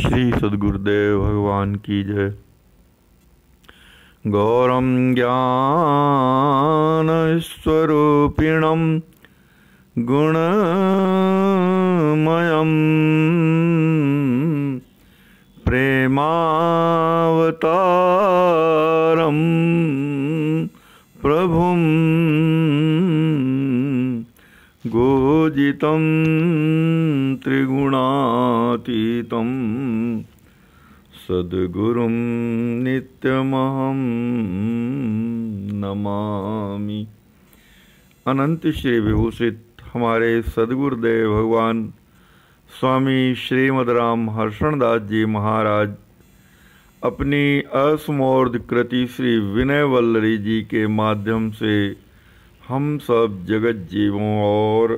श्री सद्गुरुदेव भगवान की जय। गौरम ज्ञान स्वरूपिणम गुणमयम प्रेमावतारम प्रभुम गोजितं त्रिगुणातीतं सद्गुरुं नित्यमहं नमामि। अनंत श्री विभूषित हमारे सद्गुरुदेव भगवान स्वामी श्रीमद राम हर्षणदास जी महाराज अपनी असमोर्ध कृति श्री विनय वल्लरी जी के माध्यम से हम सब जगत जीवों और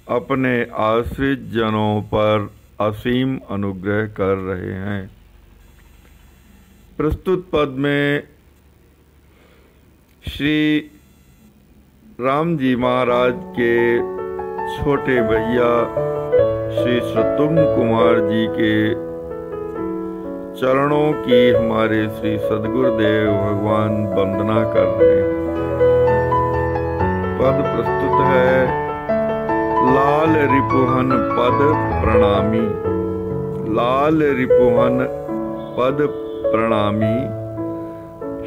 अपने आश्रित जनों पर असीम अनुग्रह कर रहे हैं। प्रस्तुत पद में श्री राम जी महाराज के छोटे भैया श्री शत्रुघ्न कुमार जी के चरणों की हमारे श्री सद्गुरुदेव भगवान वंदना कर रहे हैं। पद प्रस्तुत है। लाल रिपुहन पद प्रणामी। लाल रिपुहन पद प्रणामी।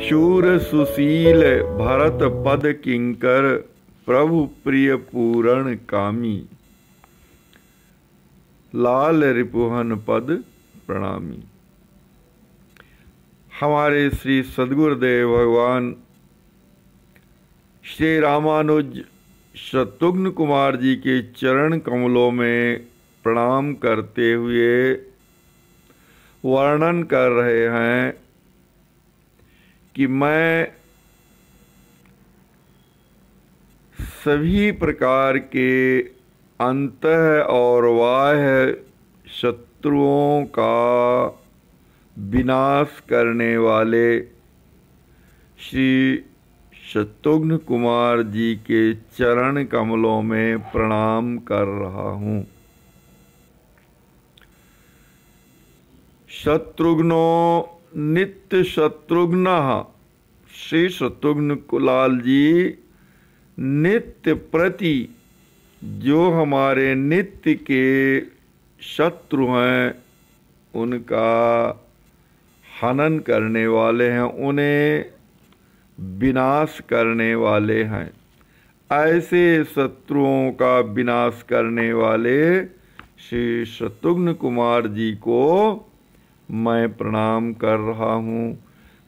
शूर सुशील भरत पद किंकर प्रभु प्रिय पूरण कामी। लाल रिपुहन पद प्रणामी। हमारे श्री सद्गुरुदेव भगवान श्री रामानुज शत्रुघ्न कुमार जी के चरण कमलों में प्रणाम करते हुए वर्णन कर रहे हैं कि मैं सभी प्रकार के अंतः और बाह्य शत्रुओं का विनाश करने वाले श्री शत्रुघ्न कुमार जी के चरण कमलों में प्रणाम कर रहा हूँ। शत्रुघ्नो नित्य शत्रुघ्नः। श्री शत्रुघ्न कुलाल जी नित्य प्रति जो हमारे नित्य के शत्रु हैं उनका हनन करने वाले हैं, उन्हें विनाश करने वाले हैं। ऐसे शत्रुओं का विनाश करने वाले श्री शत्रुघ्न कुमार जी को मैं प्रणाम कर रहा हूँ।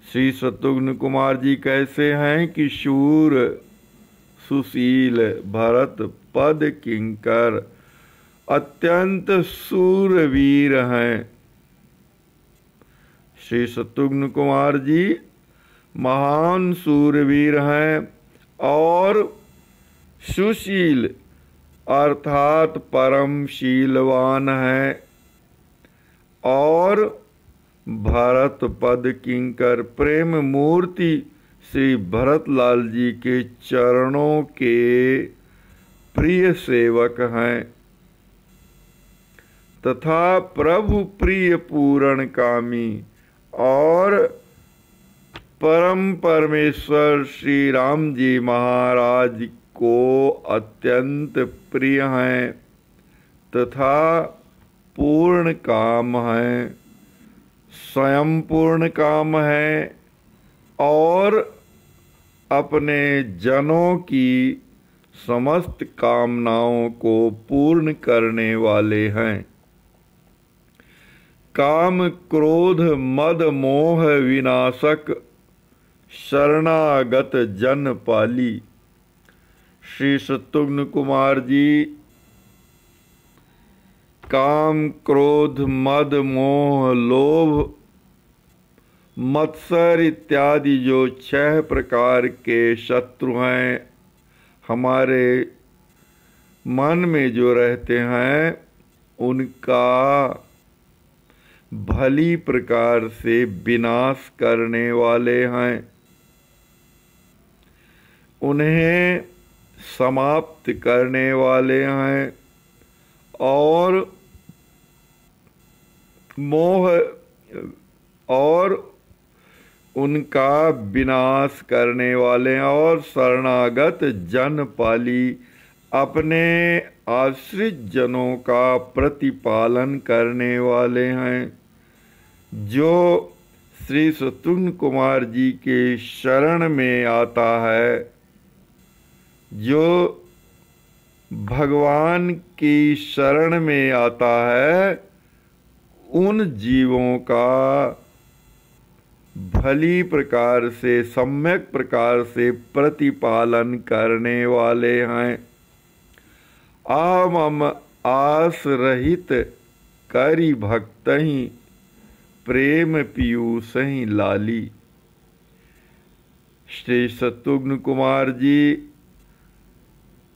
श्री शत्रुघ्न कुमार जी कैसे हैं कि शूर सुशील भरत पद किंकर, अत्यंत सूरवीर हैं। श्री शत्रुघ्न कुमार जी महान सूरवीर हैं और सुशील अर्थात परम शीलवान हैं और भरत पद किंकर प्रेम मूर्ति श्री भरतलाल जी के चरणों के प्रिय सेवक हैं तथा प्रभु प्रिय पूरण कामी और परम परमेश्वर श्री राम जी महाराज को अत्यंत प्रिय हैं तथा पूर्ण काम हैं, स्वयं पूर्ण काम है और अपने जनों की समस्त कामनाओं को पूर्ण करने वाले हैं। काम क्रोध मद मोह विनाशक शरणागत जन पाली। श्री शत्रुघ्न कुमार जी काम क्रोध मद मोह लोभ मत्सर इत्यादि जो 6 प्रकार के शत्रु हैं हमारे मन में जो रहते हैं उनका भली प्रकार से विनाश करने वाले हैं, उन्हें समाप्त करने वाले हैं और मोह और उनका विनाश करने वाले और शरणागत जन पाली अपने आश्रित जनों का प्रतिपालन करने वाले हैं। जो श्री शत्रुघ्न कुमार जी के शरण में आता है, जो भगवान की शरण में आता है, उन जीवों का भली प्रकार से सम्यक प्रकार से प्रतिपालन करने वाले हैं। आम आस रहित करी भक्तहि प्रेम पीयूषहि लाली। श्री शत्रुघ्न कुमार जी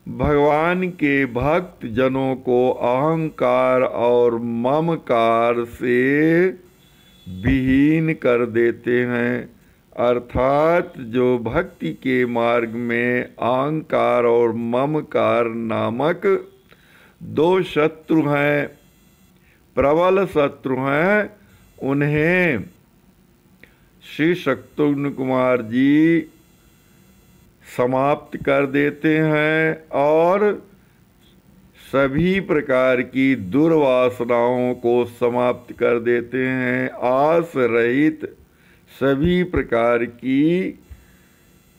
भगवान के भक्त जनों को अहंकार और ममकार से विहीन कर देते हैं। अर्थात जो भक्ति के मार्ग में अहंकार और ममकार नामक दो शत्रु हैं, प्रबल शत्रु हैं, उन्हें श्री शत्रुघ्न कुमार जी समाप्त कर देते हैं और सभी प्रकार की दुर्वासनाओं को समाप्त कर देते हैं। आस रहित सभी प्रकार की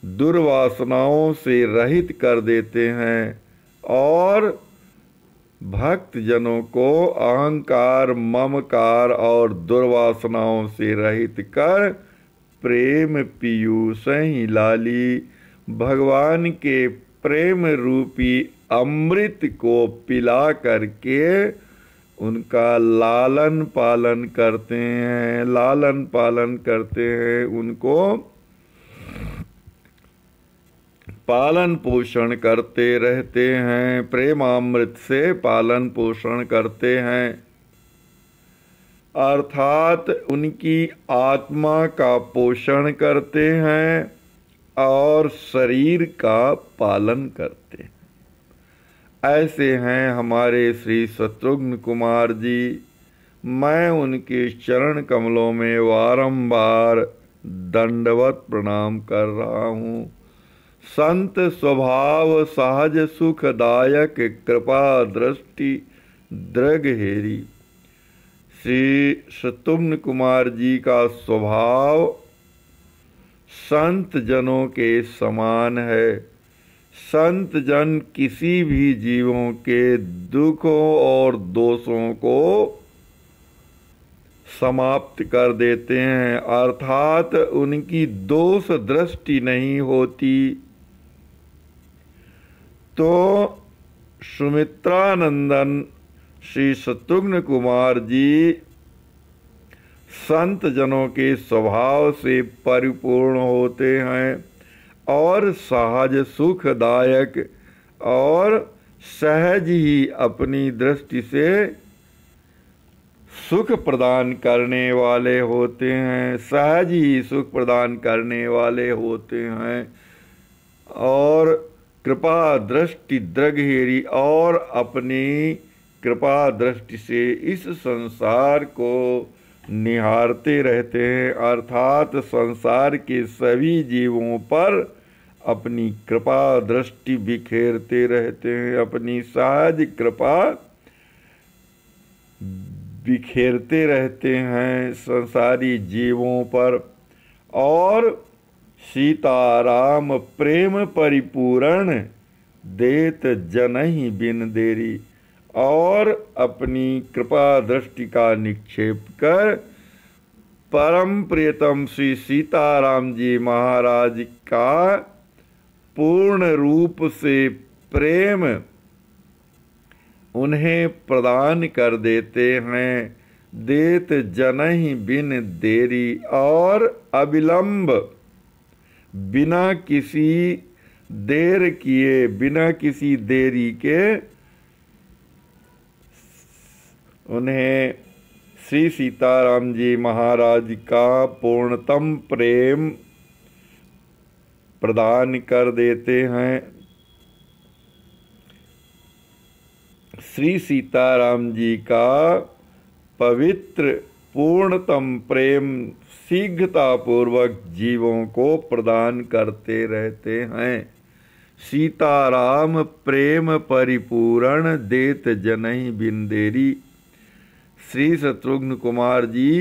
दुर्वासनाओं से रहित कर देते हैं और भक्त जनों को अहंकार ममकार और दुर्वासनाओं से रहित कर प्रेम पीयूषहि लाली, भगवान के प्रेम रूपी अमृत को पिला करके उनका लालन पालन करते हैं, लालन पालन करते हैं, उनको पालन पोषण करते रहते हैं, प्रेमामृत से पालन पोषण करते हैं। अर्थात उनकी आत्मा का पोषण करते हैं और शरीर का पालन करते हैं। ऐसे हैं हमारे श्री शत्रुघ्न कुमार जी। मैं उनके चरण कमलों में बारंबार दंडवत प्रणाम कर रहा हूँ। संत स्वभाव सहज सुखदायक कृपा दृष्टि दृगहेरी। श्री शत्रुघ्न कुमार जी का स्वभाव संत जनों के समान है। संत जन किसी भी जीवों के दुखों और दोषों को समाप्त कर देते हैं, अर्थात उनकी दोष दृष्टि नहीं होती। तो सुमित्रानंदन श्री शत्रुघ्न कुमार जी संत जनों के स्वभाव से परिपूर्ण होते हैं और सहज सुखदायक और सहज ही अपनी दृष्टि से सुख प्रदान करने वाले होते हैं, सहज ही सुख प्रदान करने वाले होते हैं और कृपा दृष्टि दृगहेरी और अपनी कृपा दृष्टि से इस संसार को निहारते रहते हैं, अर्थात संसार के सभी जीवों पर अपनी कृपा दृष्टि बिखेरते रहते हैं, अपनी सहज कृपा बिखेरते रहते हैं संसारी जीवों पर। और सीताराम प्रेम परिपूर्ण देत जनहि बिन देरी, और अपनी कृपा दृष्टि का निक्षेप कर परम प्रियतम श्री सीताराम जी महाराज का पूर्ण रूप से प्रेम उन्हें प्रदान कर देते हैं। देत जनहि बिन देरी, और अविलंब बिना किसी देर किए, बिना किसी देरी के उन्हें श्री सीताराम जी महाराज का पूर्णतम प्रेम प्रदान कर देते हैं। श्री सीताराम जी का पवित्र पूर्णतम प्रेम शीघ्रतापूर्वक जीवों को प्रदान करते रहते हैं। सीताराम प्रेम परिपूर्ण देत जनहि बिन देरी। श्री शत्रुघ्न कुमार जी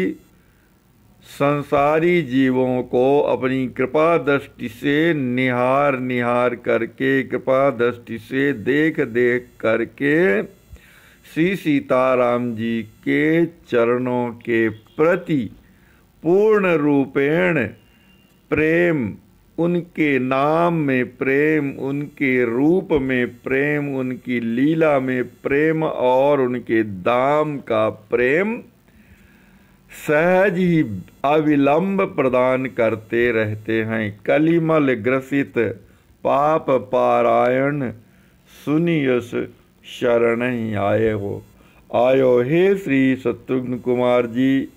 संसारी जीवों को अपनी कृपा दृष्टि से निहार निहार करके, कृपा दृष्टि से देख देख करके श्री सीताराम जी के चरणों के प्रति पूर्ण रूपेण प्रेम, उनके नाम में प्रेम, उनके रूप में प्रेम, उनकी लीला में प्रेम और उनके धाम का प्रेम सहज ही अविलंब प्रदान करते रहते हैं। कलिमल ग्रसित पाप पारायण सुनियस शरण ही आयो। हे श्री शत्रुघ्न कुमार जी,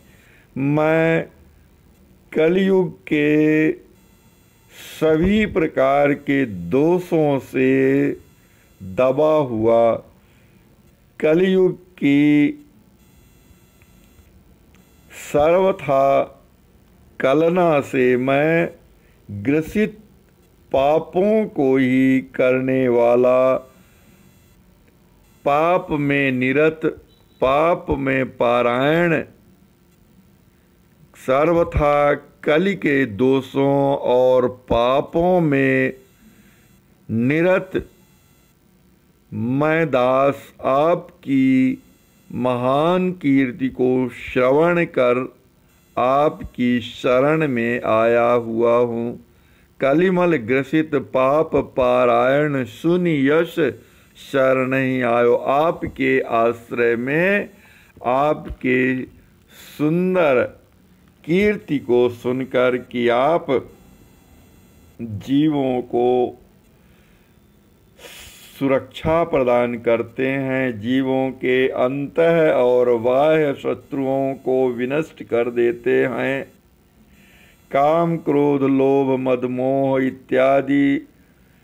मैं कलयुग के सभी प्रकार के दोषों से दबा हुआ, कलयुग की सर्वथा कलना से मैं ग्रसित, पापों को ही करने वाला, पाप में निरत, पाप में पारायण, सर्वथा कलि के दोषों और पापों में निरत मैं दास आपकी महान कीर्ति को श्रवण कर आपकी शरण में आया हुआ हूँ। कलिमल ग्रसित पाप पारायण सुन यश शरण ही आयो। आपके आश्रय में आपके सुंदर कीर्ति को सुनकर कि आप जीवों को सुरक्षा प्रदान करते हैं, जीवों के अंतः और बाह्य शत्रुओं को विनष्ट कर देते हैं। काम क्रोध लोभ मद मोह इत्यादि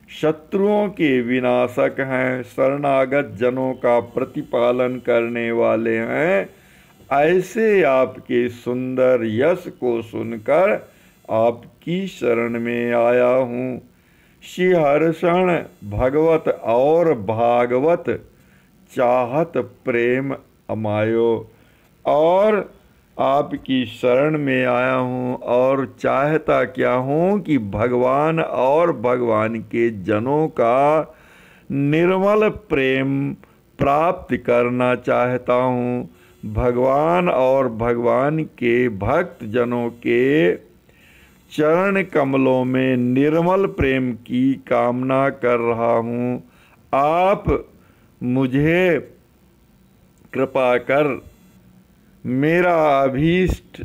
शत्रुओं के विनाशक हैं, शरणागत जनों का प्रतिपालन करने वाले हैं। ऐसे आपके सुंदर यश को सुनकर आपकी शरण में आया हूँ। श्री हर्षण भगवत और भागवत चाहत प्रेम अमायो। और आपकी शरण में आया हूँ और चाहता क्या हूँ कि भगवान और भगवान के जनों का निर्मल प्रेम प्राप्त करना चाहता हूँ। भगवान और भगवान के भक्त जनों के चरण कमलों में निर्मल प्रेम की कामना कर रहा हूँ। आप मुझे कृपा कर मेरा अभीष्ट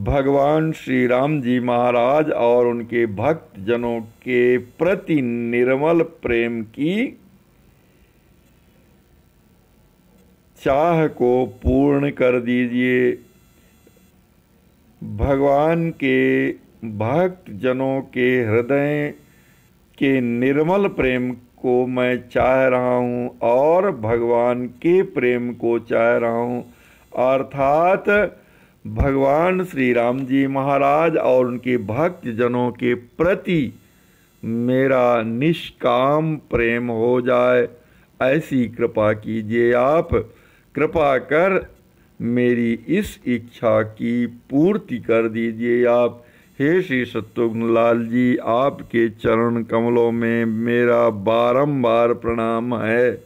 भगवान श्री राम जी महाराज और उनके भक्त जनों के प्रति निर्मल प्रेम की चाह को पूर्ण कर दीजिए। भगवान के भक्त जनों के हृदय के निर्मल प्रेम को मैं चाह रहा हूँ और भगवान के प्रेम को चाह रहा हूँ, अर्थात भगवान श्री राम जी महाराज और उनके भक्त जनों के प्रति मेरा निष्काम प्रेम हो जाए, ऐसी कृपा कीजिए। आप कृपा कर मेरी इस इच्छा की पूर्ति कर दीजिए आप। हे श्री शत्रुघ्न लाल जी, आपके चरण कमलों में मेरा बारंबार प्रणाम है।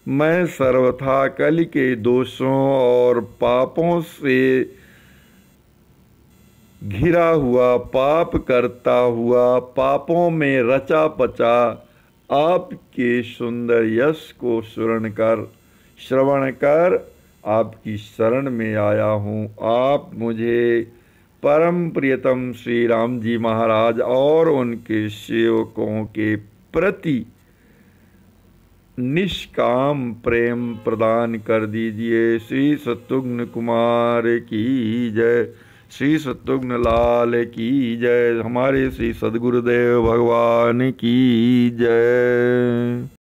मैं सर्वथा कलि के दोषों और पापों से घिरा हुआ, पाप करता हुआ, पापों में रचा पचा आपके सुंदर यश को श्रवण कर आपकी शरण में आया हूँ। आप मुझे परम प्रियतम श्री राम जी महाराज और उनके सेवकों के प्रति निष्काम प्रेम प्रदान कर दीजिए। श्री शत्रुघ्न कुमार की जय, श्री शत्रुघ्न लाल की जय, हमारे श्री सद्गुरुदेव भगवान की जय।